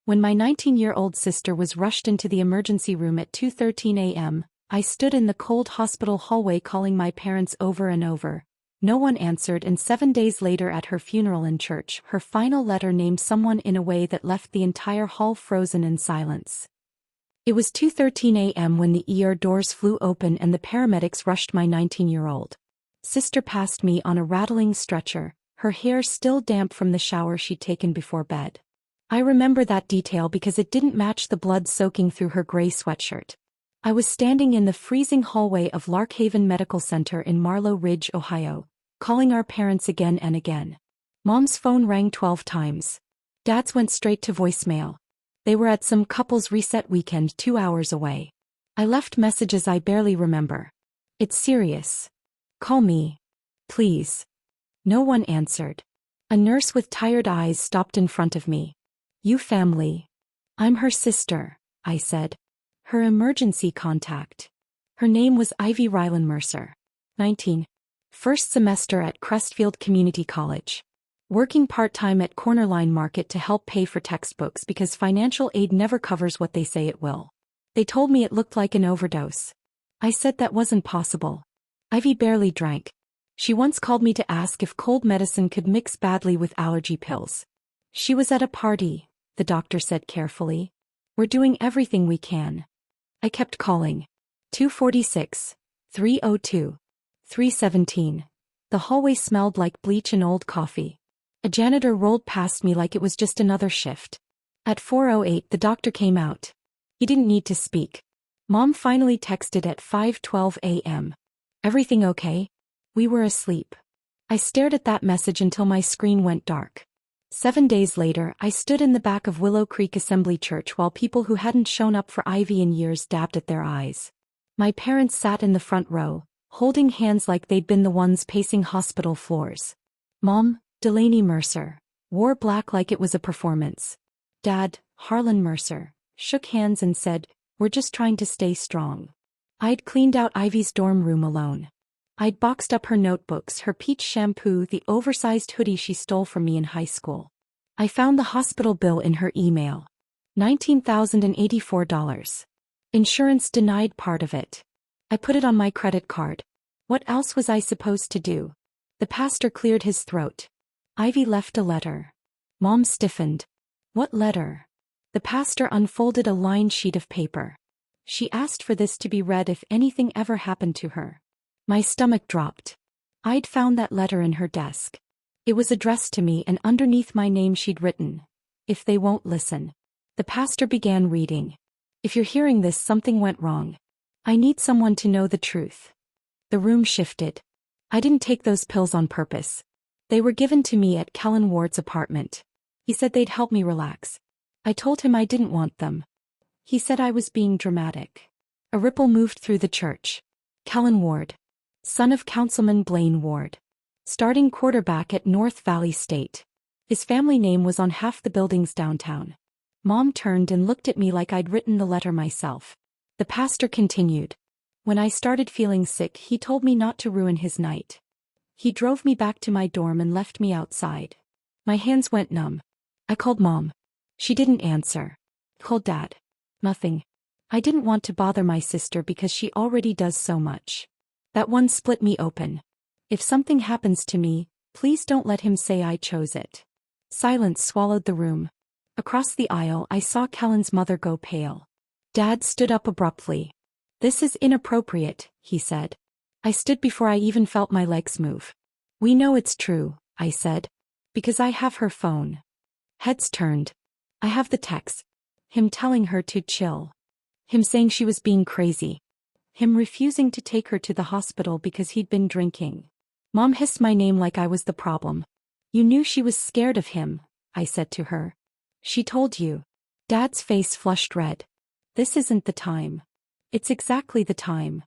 When my 19-year-old sister was rushed into the emergency room at 2:13 a.m., I stood in the cold hospital hallway calling my parents over and over. No one answered, and 7 days later at her funeral in church, her final letter named someone in a way that left the entire hall frozen in silence. It was 2:13 a.m. when the ER doors flew open and the paramedics rushed my 19-year-old sister past me on a rattling stretcher, her hair still damp from the shower she'd taken before bed. I remember that detail because it didn't match the blood soaking through her gray sweatshirt. I was standing in the freezing hallway of Larkhaven Medical Center in Marlow Ridge, Ohio, calling our parents again and again. Mom's phone rang 12 times. Dad's went straight to voicemail. They were at some couples reset weekend 2 hours away. I left messages I barely remember. It's serious. Call me. Please. No one answered. A nurse with tired eyes stopped in front of me. You family. I'm her sister, I said. Her emergency contact. Her name was Ivy Rylan Mercer. 19. First semester at Crestfield Community College. Working part-time at Cornerline Market to help pay for textbooks because financial aid never covers what they say it will. They told me it looked like an overdose. I said that wasn't possible. Ivy barely drank. She once called me to ask if cold medicine could mix badly with allergy pills. She was at a party, the doctor said carefully. We're doing everything we can. I kept calling. 246, 302, 317. The hallway smelled like bleach and old coffee. A janitor rolled past me like it was just another shift. At 4:08 the doctor came out. He didn't need to speak. Mom finally texted at 5:12 a.m. Everything okay? We were asleep. I stared at that message until my screen went dark. 7 days later, I stood in the back of Willow Creek Assembly Church while people who hadn't shown up for Ivy in years dabbed at their eyes. My parents sat in the front row, holding hands like they'd been the ones pacing hospital floors. Mom, Delaney Mercer, wore black like it was a performance. Dad, Harlan Mercer, shook hands and said, "We're just trying to stay strong." I'd cleaned out Ivy's dorm room alone. I'd boxed up her notebooks, her peach shampoo, the oversized hoodie she stole from me in high school. I found the hospital bill in her email. $19,084. Insurance denied part of it. I put it on my credit card. What else was I supposed to do? The pastor cleared his throat. Ivy left a letter. Mom stiffened. What letter? The pastor unfolded a lined sheet of paper. She asked for this to be read if anything ever happened to her. My stomach dropped. I'd found that letter in her desk. It was addressed to me, and underneath my name she'd written, "If they won't listen." The pastor began reading. "If you're hearing this, something went wrong. I need someone to know the truth." The room shifted. I didn't take those pills on purpose. They were given to me at Kellen Ward's apartment. He said they'd help me relax. I told him I didn't want them. He said I was being dramatic. A ripple moved through the church. Kellen Ward, son of Councilman Blaine Ward, starting quarterback at North Valley State. His family name was on half the buildings downtown. Mom turned and looked at me like I'd written the letter myself. The pastor continued. When I started feeling sick, he told me not to ruin his night. He drove me back to my dorm and left me outside. My hands went numb. I called Mom. She didn't answer. Called Dad. Nothing. I didn't want to bother my sister because she already does so much. That one split me open. If something happens to me, please don't let him say I chose it. Silence swallowed the room. Across the aisle, I saw Kellen's mother go pale. Dad stood up abruptly. "This is inappropriate," he said. I stood before I even felt my legs move. "We know it's true," I said. "Because I have her phone." Heads turned. I have the text. Him telling her to chill. Him saying she was being crazy. Him refusing to take her to the hospital because he'd been drinking. Mom hissed my name like I was the problem. "You knew she was scared of him," I said to her. "She told you." Dad's face flushed red. "This isn't the time." "It's exactly the time."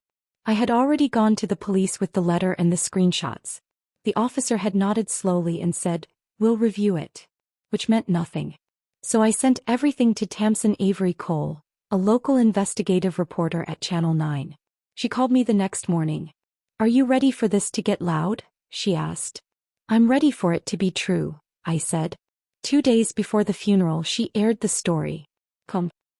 I had already gone to the police with the letter and the screenshots. The officer had nodded slowly and said, "We'll review it," which meant nothing. So I sent everything to Tamsin Avery Cole, a local investigative reporter at Channel 9. She called me the next morning. "Are you ready for this to get loud?" she asked. "I'm ready for it to be true," I said. 2 days before the funeral she aired the story.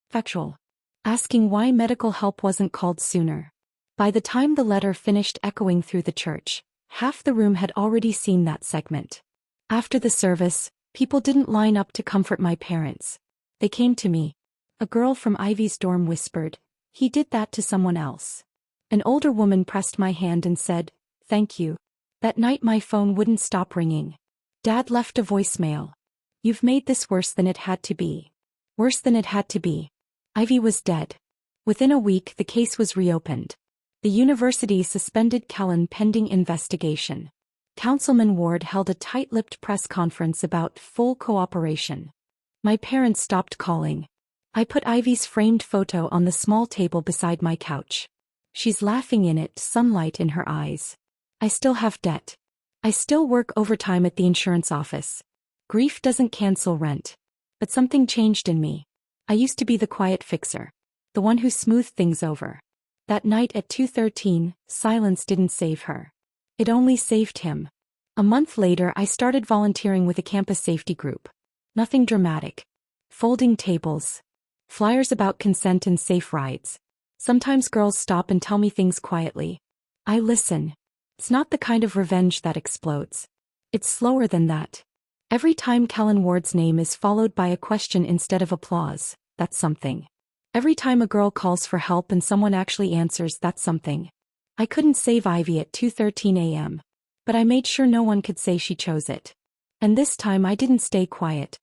Factual. Asking why medical help wasn't called sooner. By the time the letter finished echoing through the church, half the room had already seen that segment. After the service, people didn't line up to comfort my parents. They came to me. A girl from Ivy's dorm whispered, "He did that to someone else." An older woman pressed my hand and said, "Thank you." That night my phone wouldn't stop ringing. Dad left a voicemail. "You've made this worse than it had to be. Worse than it had to be." Ivy was dead. Within a week the case was reopened. The university suspended Kellen pending investigation. Councilman Ward held a tight-lipped press conference about full cooperation. My parents stopped calling. I put Ivy's framed photo on the small table beside my couch. She's laughing in it, sunlight in her eyes. I still have debt. I still work overtime at the insurance office. Grief doesn't cancel rent. But something changed in me. I used to be the quiet fixer. The one who smoothed things over. That night at 2:13, silence didn't save her. It only saved him. A month later I started volunteering with a campus safety group. Nothing dramatic. Folding tables. Flyers about consent and safe rides. Sometimes girls stop and tell me things quietly. I listen. It's not the kind of revenge that explodes. It's slower than that. Every time Kellen Ward's name is followed by a question instead of applause, that's something. Every time a girl calls for help and someone actually answers, that's something. I couldn't save Ivy at 2:13 a.m. But I made sure no one could say she chose it. And this time I didn't stay quiet.